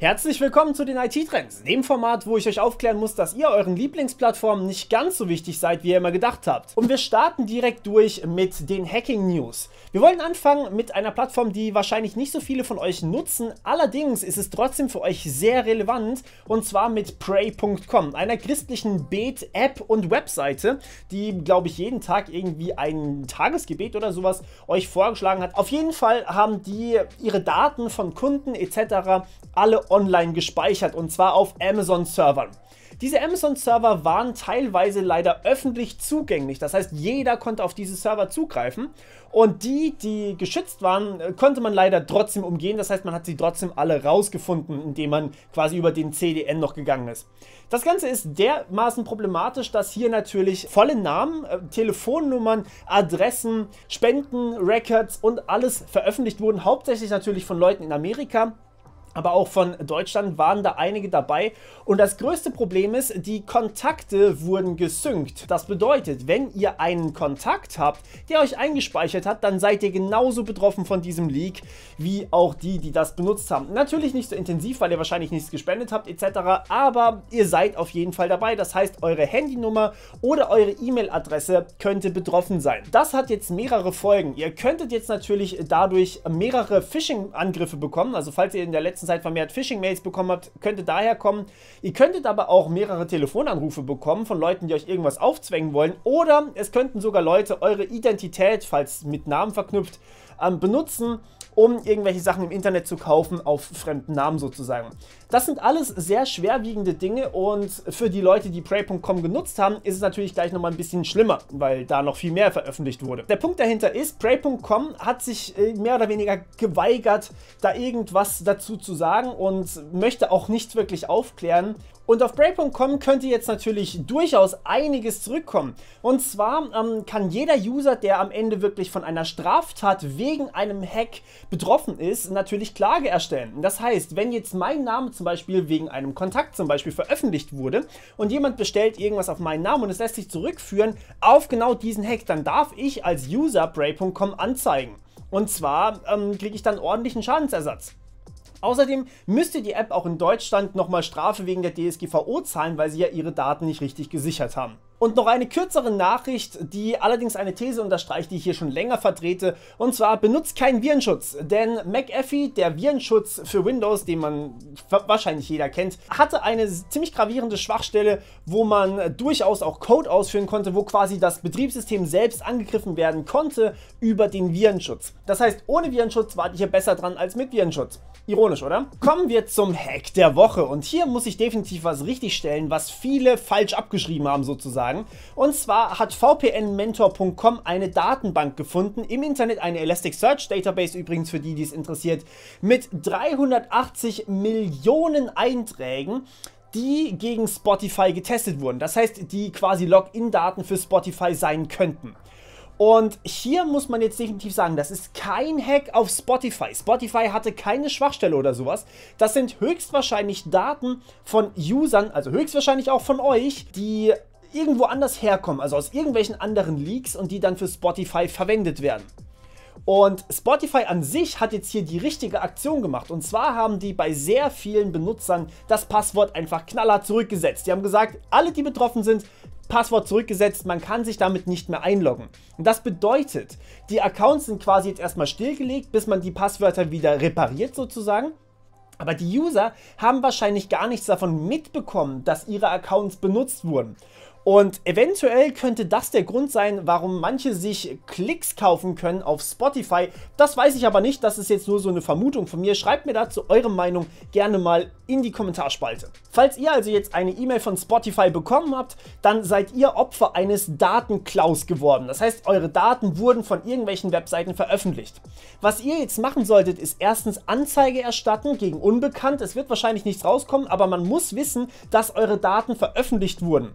Herzlich willkommen zu den IT-Trends, dem Format, wo ich euch aufklären muss, dass ihr euren Lieblingsplattformen nicht ganz so wichtig seid, wie ihr immer gedacht habt. Und wir starten direkt durch mit den Hacking-News. Wir wollen anfangen mit einer Plattform, die wahrscheinlich nicht so viele von euch nutzen, allerdings ist es trotzdem für euch sehr relevant, und zwar mit Pray.com, einer christlichen Bet-App und Webseite, die, glaube ich, jeden Tag irgendwie ein Tagesgebet oder sowas euch vorgeschlagen hat. Auf jeden Fall haben die ihre Daten von Kunden etc. alle online gespeichert, und zwar auf Amazon-Servern. Diese Amazon-Server waren teilweise leider öffentlich zugänglich, das heißt, jeder konnte auf diese Server zugreifen, und die geschützt waren, konnte man leider trotzdem umgehen, das heißt, man hat sie trotzdem alle rausgefunden, indem man quasi über den CDN noch gegangen ist. Das Ganze ist dermaßen problematisch, dass hier natürlich volle Namen, Telefonnummern, Adressen, Spenden, Records und alles veröffentlicht wurden, hauptsächlich natürlich von Leuten in Amerika. Aber auch von Deutschland waren da einige dabei, und das größte Problem ist, die Kontakte wurden gesynkt. Das bedeutet, wenn ihr einen Kontakt habt, der euch eingespeichert hat, dann seid ihr genauso betroffen von diesem Leak, wie auch die das benutzt haben. Natürlich nicht so intensiv, weil ihr wahrscheinlich nichts gespendet habt etc., aber ihr seid auf jeden Fall dabei. Das heißt, eure Handynummer oder eure E-Mail-Adresse könnte betroffen sein. Das hat jetzt mehrere Folgen. Ihr könntet jetzt natürlich dadurch mehrere Phishing-Angriffe bekommen, also falls ihr in der letzten Zeit vermehrt Phishing-Mails bekommen habt, könnte daher kommen. Ihr könntet aber auch mehrere Telefonanrufe bekommen von Leuten, die euch irgendwas aufzwängen wollen, oder es könnten sogar Leute eure Identität, falls mit Namen verknüpft, benutzen, um irgendwelche Sachen im Internet zu kaufen auf fremden Namen sozusagen. Das sind alles sehr schwerwiegende Dinge, und für die Leute, die Pray.com genutzt haben, ist es natürlich gleich nochmal ein bisschen schlimmer, weil da noch viel mehr veröffentlicht wurde. Der Punkt dahinter ist, Pray.com hat sich mehr oder weniger geweigert, da irgendwas dazu zu sagen, und möchte auch nicht wirklich aufklären. Und auf Pray.com könnte jetzt natürlich durchaus einiges zurückkommen. Und zwar kann jeder User, der am Ende wirklich von einer Straftat wegen einem Hack betroffen ist, natürlich Klage erstellen. Das heißt, wenn jetzt mein Name zum Beispiel wegen einem Kontakt zum Beispiel veröffentlicht wurde und jemand bestellt irgendwas auf meinen Namen und es lässt sich zurückführen auf genau diesen Hack, dann darf ich als User Pray.com anzeigen. Und zwar kriege ich dann ordentlichen Schadensersatz. Außerdem müsste die App auch in Deutschland nochmal Strafe wegen der DSGVO zahlen, weil sie ja ihre Daten nicht richtig gesichert haben. Und noch eine kürzere Nachricht, die allerdings eine These unterstreicht, die ich hier schon länger vertrete, und zwar: benutzt keinen Virenschutz, denn McAfee, der Virenschutz für Windows, den man wahrscheinlich jeder kennt, hatte eine ziemlich gravierende Schwachstelle, wo man durchaus auch Code ausführen konnte, wo quasi das Betriebssystem selbst angegriffen werden konnte über den Virenschutz. Das heißt, ohne Virenschutz wart ihr besser dran als mit Virenschutz. Ironisch, oder? Kommen wir zum Hack der Woche, und hier muss ich definitiv was richtigstellen, was viele falsch abgeschrieben haben sozusagen. Und zwar hat vpnmentor.com eine Datenbank gefunden, im Internet eine Elasticsearch Database übrigens, für die es interessiert, mit 380 Millionen Einträgen, die gegen Spotify getestet wurden. Das heißt, die quasi Login-Daten für Spotify sein könnten. Und hier muss man jetzt definitiv sagen, das ist kein Hack auf Spotify. Spotify hatte keine Schwachstelle oder sowas. Das sind höchstwahrscheinlich Daten von Usern, also höchstwahrscheinlich auch von euch, die irgendwo anders herkommen, also aus irgendwelchen anderen Leaks, und die dann für Spotify verwendet werden. Und Spotify an sich hat jetzt hier die richtige Aktion gemacht, und zwar haben die bei sehr vielen Benutzern das Passwort einfach knallhart zurückgesetzt. Die haben gesagt, alle, die betroffen sind, Passwort zurückgesetzt, man kann sich damit nicht mehr einloggen. Und das bedeutet, die Accounts sind quasi jetzt erstmal stillgelegt, bis man die Passwörter wieder repariert sozusagen. Aber die User haben wahrscheinlich gar nichts davon mitbekommen, dass ihre Accounts benutzt wurden. Und eventuell könnte das der Grund sein, warum manche sich Klicks kaufen können auf Spotify. Das weiß ich aber nicht, das ist jetzt nur so eine Vermutung von mir. Schreibt mir dazu eure Meinung gerne mal in die Kommentarspalte. Falls ihr also jetzt eine E-Mail von Spotify bekommen habt, dann seid ihr Opfer eines Datenklaus geworden. Das heißt, eure Daten wurden von irgendwelchen Webseiten veröffentlicht. Was ihr jetzt machen solltet, ist erstens Anzeige erstatten gegen Unbekannt. Es wird wahrscheinlich nichts rauskommen, aber man muss wissen, dass eure Daten veröffentlicht wurden.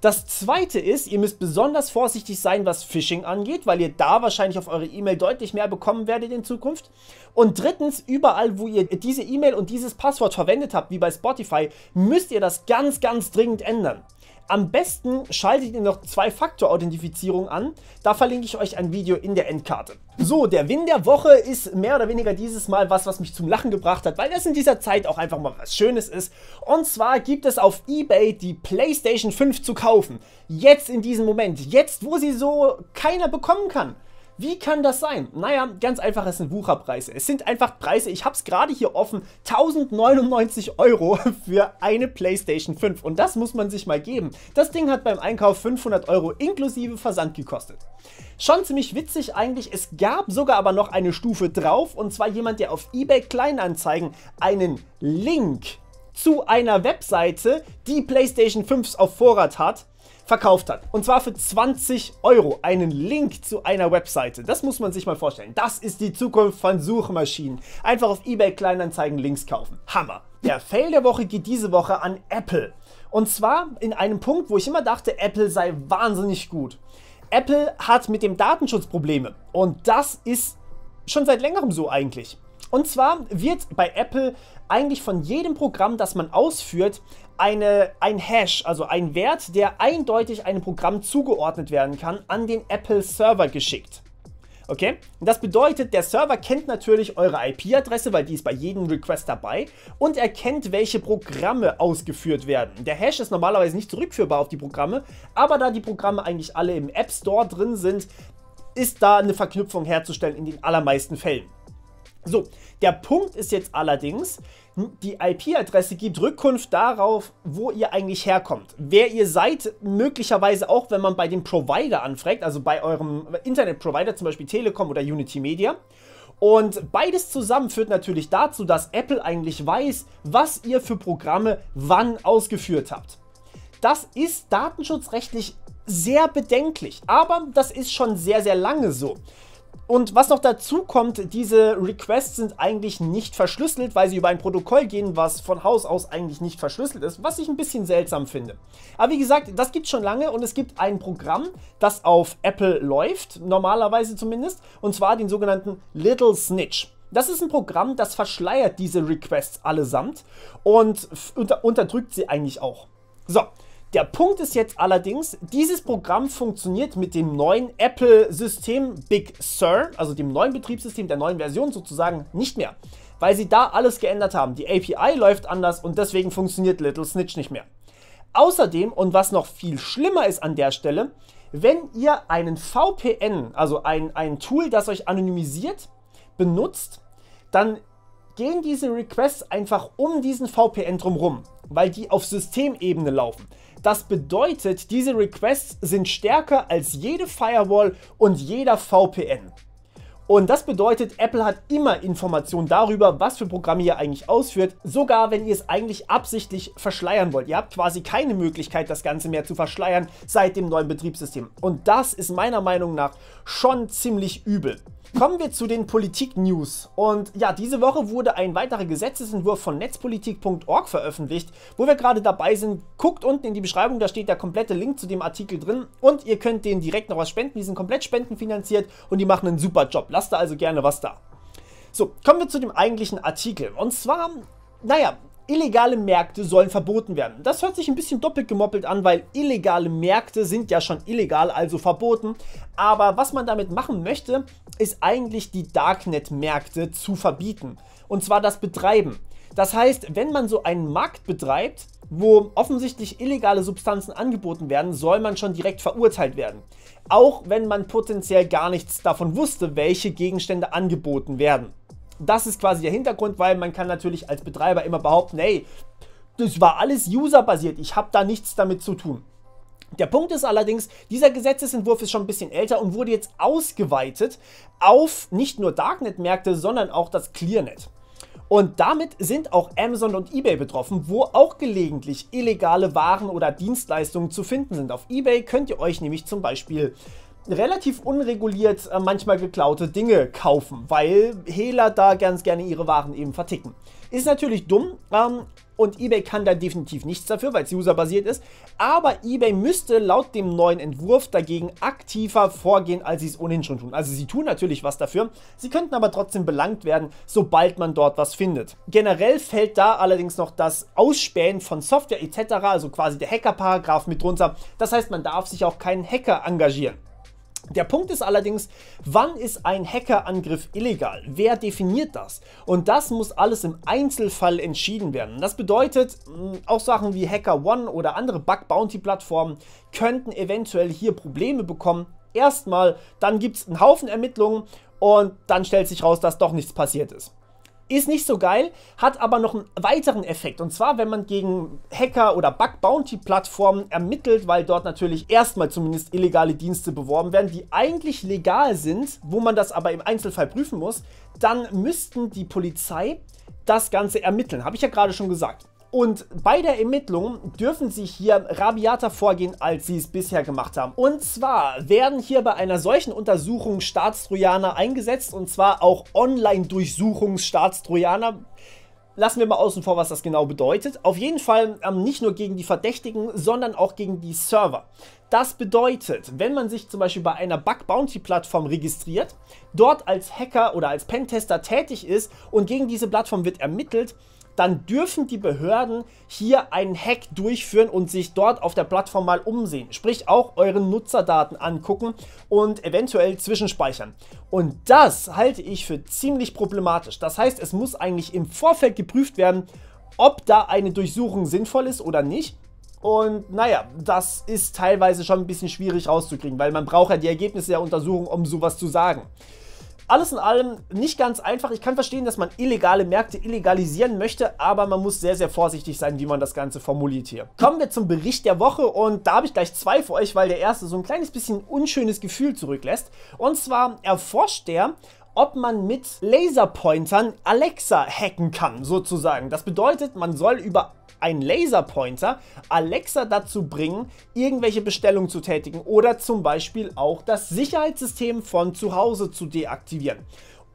Das zweite ist, ihr müsst besonders vorsichtig sein, was Phishing angeht, weil ihr da wahrscheinlich auf eure E-Mail deutlich mehr bekommen werdet in Zukunft. Und drittens, überall, wo ihr diese E-Mail und dieses Passwort verwendet habt, wie bei Spotify, müsst ihr das ganz, ganz dringend ändern. Am besten schaltet ihr noch Zwei-Faktor-Authentifizierung an. Da verlinke ich euch ein Video in der Endkarte. So, der Win der Woche ist mehr oder weniger dieses Mal was mich zum Lachen gebracht hat, weil das in dieser Zeit auch einfach mal was Schönes ist. Und zwar gibt es auf eBay die PlayStation 5 zu kaufen. Jetzt in diesem Moment, jetzt wo sie so keiner bekommen kann. Wie kann das sein? Naja, ganz einfach, es sind Wucherpreise. Es sind einfach Preise, ich habe es gerade hier offen, 1099 € für eine PlayStation 5. Und das muss man sich mal geben. Das Ding hat beim Einkauf 500 € inklusive Versand gekostet. Schon ziemlich witzig eigentlich, es gab sogar aber noch eine Stufe drauf. Und zwar jemand, der auf eBay Kleinanzeigen einen Link zu einer Webseite, die PlayStation 5 auf Vorrat hat, verkauft hat. Und zwar für 20 € einen Link zu einer Webseite. Das muss man sich mal vorstellen. Das ist die Zukunft von Suchmaschinen. Einfach auf eBay Kleinanzeigen Links kaufen. Hammer. Der Fail der Woche geht diese Woche an Apple. Und zwar in einem Punkt, wo ich immer dachte, Apple sei wahnsinnig gut. Apple hat mit dem Datenschutz Probleme. Und das ist schon seit längerem so eigentlich. Und zwar wird bei Apple eigentlich von jedem Programm, das man ausführt, ein Hash, also ein Wert, der eindeutig einem Programm zugeordnet werden kann, an den Apple Server geschickt. Okay? Und das bedeutet, der Server kennt natürlich eure IP-Adresse, weil die ist bei jedem Request dabei, und er kennt, welche Programme ausgeführt werden. Der Hash ist normalerweise nicht zurückführbar auf die Programme, aber da die Programme eigentlich alle im App Store drin sind, ist da eine Verknüpfung herzustellen in den allermeisten Fällen. So, der Punkt ist jetzt allerdings, die IP-Adresse gibt Rückkunft darauf, wo ihr eigentlich herkommt. Wer ihr seid, möglicherweise auch, wenn man bei dem Provider anfragt, also bei eurem Internetprovider, zum Beispiel Telekom oder Unity Media. Und beides zusammen führt natürlich dazu, dass Apple eigentlich weiß, was ihr für Programme wann ausgeführt habt. Das ist datenschutzrechtlich sehr bedenklich, aber das ist schon sehr, sehr lange so. Und was noch dazu kommt, diese Requests sind eigentlich nicht verschlüsselt, weil sie über ein Protokoll gehen, was von Haus aus eigentlich nicht verschlüsselt ist, was ich ein bisschen seltsam finde. Aber wie gesagt, das gibt es schon lange und es gibt ein Programm, das auf Apple läuft, normalerweise zumindest, und zwar den sogenannten Little Snitch. Das ist ein Programm, das verschleiert diese Requests allesamt und unterdrückt sie eigentlich auch. So. Der Punkt ist jetzt allerdings, dieses Programm funktioniert mit dem neuen Apple-System Big Sur, also dem neuen Betriebssystem der neuen Version sozusagen, nicht mehr, weil sie da alles geändert haben. Die API läuft anders und deswegen funktioniert Little Snitch nicht mehr. Außerdem, und was noch viel schlimmer ist an der Stelle, wenn ihr einen VPN, also ein Tool, das euch anonymisiert, benutzt, dann gehen diese Requests einfach um diesen VPN drumherum, weil die auf Systemebene laufen. Das bedeutet, diese Requests sind stärker als jede Firewall und jeder VPN. Und das bedeutet, Apple hat immer Informationen darüber, was für Programme ihr eigentlich ausführt, sogar wenn ihr es eigentlich absichtlich verschleiern wollt. Ihr habt quasi keine Möglichkeit, das Ganze mehr zu verschleiern seit dem neuen Betriebssystem. Und das ist meiner Meinung nach schon ziemlich übel. Kommen wir zu den Politik-News. Und ja, diese Woche wurde ein weiterer Gesetzesentwurf von netzpolitik.org veröffentlicht, wo wir gerade dabei sind. Guckt unten in die Beschreibung, da steht der komplette Link zu dem Artikel drin und ihr könnt denen direkt noch was spenden. Die sind komplett spendenfinanziert und die machen einen super Job. Lasst da also gerne was da. So, kommen wir zu dem eigentlichen Artikel. Und zwar, naja, illegale Märkte sollen verboten werden. Das hört sich ein bisschen doppelt gemoppelt an, weil illegale Märkte sind ja schon illegal, also verboten. Aber was man damit machen möchte, ist eigentlich die Darknet-Märkte zu verbieten. Und zwar das Betreiben. Das heißt, wenn man so einen Markt betreibt, wo offensichtlich illegale Substanzen angeboten werden, soll man schon direkt verurteilt werden. Auch wenn man potenziell gar nichts davon wusste, welche Gegenstände angeboten werden. Das ist quasi der Hintergrund, weil man kann natürlich als Betreiber immer behaupten, hey, das war alles userbasiert, ich habe da nichts damit zu tun. Der Punkt ist allerdings, dieser Gesetzesentwurf ist schon ein bisschen älter und wurde jetzt ausgeweitet auf nicht nur Darknet-Märkte, sondern auch das Clearnet. Und damit sind auch Amazon und eBay betroffen, wo auch gelegentlich illegale Waren oder Dienstleistungen zu finden sind. Auf eBay könnt ihr euch nämlich zum Beispiel relativ unreguliert manchmal geklaute Dinge kaufen, weil Hehler da ganz gerne ihre Waren eben verticken. Ist natürlich dumm, und eBay kann da definitiv nichts dafür, weil es userbasiert ist. Aber eBay müsste laut dem neuen Entwurf dagegen aktiver vorgehen, als sie es ohnehin schon tun. Also sie tun natürlich was dafür, sie könnten aber trotzdem belangt werden, sobald man dort was findet. Generell fällt da allerdings noch das Ausspähen von Software etc., also quasi der Hacker-Paragraph mit drunter. Das heißt, man darf sich auch keinen Hacker engagieren. Der Punkt ist allerdings, wann ist ein Hackerangriff illegal? Wer definiert das? Und das muss alles im Einzelfall entschieden werden. Das bedeutet, auch Sachen wie HackerOne oder andere Bug-Bounty-Plattformen könnten eventuell hier Probleme bekommen. Erstmal, dann gibt es einen Haufen Ermittlungen und dann stellt sich raus, dass doch nichts passiert ist. Ist nicht so geil, hat aber noch einen weiteren Effekt. Und zwar, wenn man gegen Hacker- oder Bug-Bounty-Plattformen ermittelt, weil dort natürlich erstmal zumindest illegale Dienste beworben werden, die eigentlich legal sind, wo man das aber im Einzelfall prüfen muss, dann müssten die Polizei das Ganze ermitteln. Habe ich ja gerade schon gesagt. Und bei der Ermittlung dürfen sie hier rabiater vorgehen, als sie es bisher gemacht haben. Und zwar werden hier bei einer solchen Untersuchung Staatstrojaner eingesetzt, und zwar auch Online-Durchsuchungsstaatstrojaner. Lassen wir mal außen vor, was das genau bedeutet. Auf jeden Fall nicht nur gegen die Verdächtigen, sondern auch gegen die Server. Das bedeutet, wenn man sich zum Beispiel bei einer Bug-Bounty-Plattform registriert, dort als Hacker oder als Pentester tätig ist und gegen diese Plattform wird ermittelt, dann dürfen die Behörden hier einen Hack durchführen und sich dort auf der Plattform mal umsehen. Sprich auch eure Nutzerdaten angucken und eventuell zwischenspeichern. Und das halte ich für ziemlich problematisch. Das heißt, es muss eigentlich im Vorfeld geprüft werden, ob da eine Durchsuchung sinnvoll ist oder nicht. Und naja, das ist teilweise schon ein bisschen schwierig rauszukriegen, weil man braucht ja die Ergebnisse der Untersuchung, um sowas zu sagen. Alles in allem nicht ganz einfach. Ich kann verstehen, dass man illegale Märkte illegalisieren möchte, aber man muss sehr, sehr vorsichtig sein, wie man das Ganze formuliert hier. Kommen wir zum Bericht der Woche und da habe ich gleich zwei für euch, weil der erste so ein kleines bisschen unschönes Gefühl zurücklässt. Und zwar erforscht der, ob man mit Laserpointern Alexa hacken kann, sozusagen. Das bedeutet, man soll über einen Laserpointer Alexa dazu bringen, irgendwelche Bestellungen zu tätigen oder zum Beispiel auch das Sicherheitssystem von zu Hause zu deaktivieren.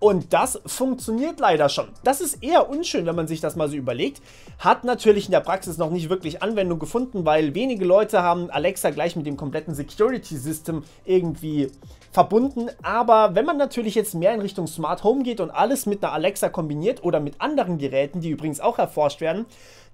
Und das funktioniert leider schon. Das ist eher unschön, wenn man sich das mal so überlegt. Hat natürlich in der Praxis noch nicht wirklich Anwendung gefunden, weil wenige Leute haben Alexa gleich mit dem kompletten Security-System irgendwie verbunden. Aber wenn man natürlich jetzt mehr in Richtung Smart Home geht und alles mit einer Alexa kombiniert oder mit anderen Geräten, die übrigens auch erforscht werden,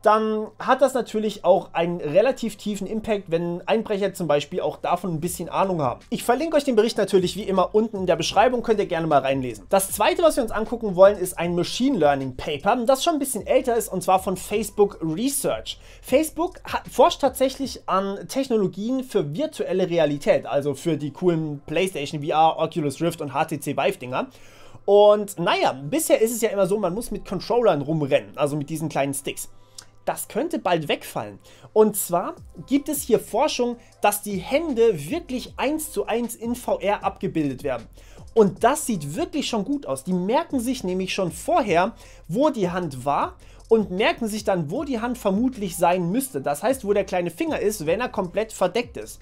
dann hat das natürlich auch einen relativ tiefen Impact, wenn Einbrecher zum Beispiel auch davon ein bisschen Ahnung haben. Ich verlinke euch den Bericht natürlich wie immer unten in der Beschreibung, könnt ihr gerne mal reinlesen. Das zweite, was wir uns angucken wollen, ist ein Machine Learning Paper, das schon ein bisschen älter ist, und zwar von Facebook Research. Facebook forscht tatsächlich an Technologien für virtuelle Realität, also für die coolen PlayStation VR, Oculus Rift und HTC Vive Dinger. Und naja, bisher ist es ja immer so, man muss mit Controllern rumrennen, also mit diesen kleinen Sticks. Das könnte bald wegfallen. Und zwar gibt es hier Forschung, dass die Hände wirklich 1:1 in VR abgebildet werden. Und das sieht wirklich schon gut aus. Die merken sich nämlich schon vorher, wo die Hand war und merken sich dann, wo die Hand vermutlich sein müsste. Das heißt, wo der kleine Finger ist, wenn er komplett verdeckt ist.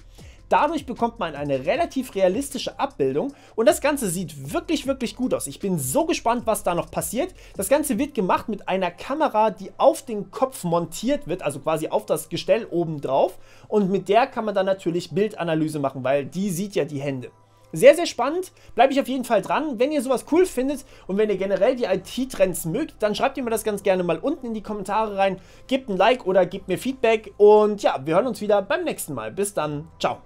Dadurch bekommt man eine relativ realistische Abbildung und das Ganze sieht wirklich, wirklich gut aus. Ich bin so gespannt, was da noch passiert. Das Ganze wird gemacht mit einer Kamera, die auf den Kopf montiert wird, also quasi auf das Gestell oben drauf. Und mit der kann man dann natürlich Bildanalyse machen, weil die sieht ja die Hände. Sehr, sehr spannend, bleibe ich auf jeden Fall dran. Wenn ihr sowas cool findet und wenn ihr generell die IT-Trends mögt, dann schreibt ihr mir das ganz gerne mal unten in die Kommentare rein. Gebt ein Like oder gebt mir Feedback und ja, wir hören uns wieder beim nächsten Mal. Bis dann, ciao.